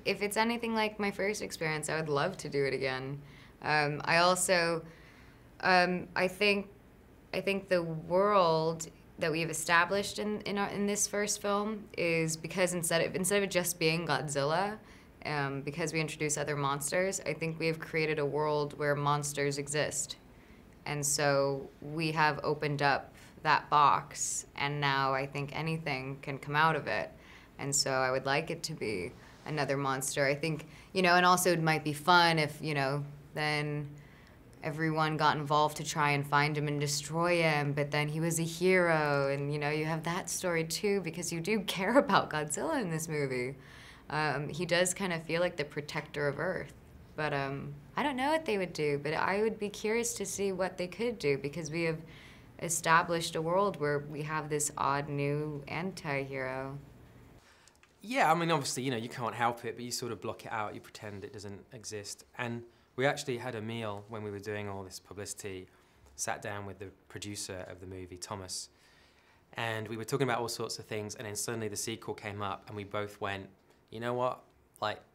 If it's anything like my first experience, I would love to do it again. I also, I think, the world that we've established in this first film is because instead of it just being Godzilla, because we introduce other monsters, I think we have created a world where monsters exist, and so we have opened up that box, and now I think anything can come out of it, and so I would like it to be another monster. I think, and also it might be fun if, then everyone got involved to try and find him and destroy him, but then he was a hero, and, you have that story too, because you do care about Godzilla in this movie. He does kind of feel like the protector of Earth, but I don't know what they would do, but I would be curious to see what they could do, because we have established a world where we have this odd new anti-hero. Yeah, I mean, obviously, you can't help it, but you sort of block it out, you pretend it doesn't exist. And we actually had a meal when we were doing all this publicity, sat down with the producer of the movie, Thomas, and we were talking about all sorts of things, and then suddenly the sequel came up, and we both went, you know what,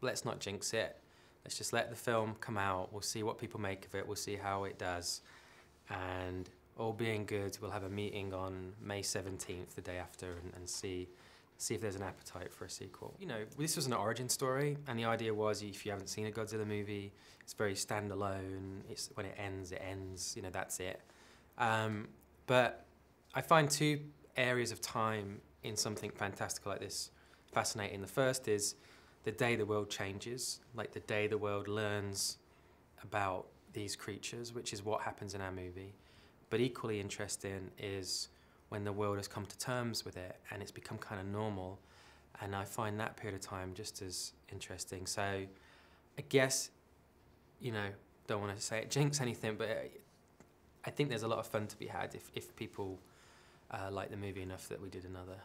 let's not jinx it. Let's just let the film come out, we'll see what people make of it, we'll see how it does, and all being good, we'll have a meeting on May 17th, the day after, and see if there's an appetite for a sequel. This was an origin story, and the idea was, if you haven't seen a Godzilla movie, it's very standalone. When it ends, that's it. But I find two areas of time in something fantastical like this fascinating. The first is the day the world changes, like the day the world learns about these creatures, which is what happens in our movie. But equally interesting is when the world has come to terms with it and it's become kind of normal, and I find that period of time just as interesting. So I guess, don't want to say it jinx anything, but I think there's a lot of fun to be had if people like the movie enough that we did another.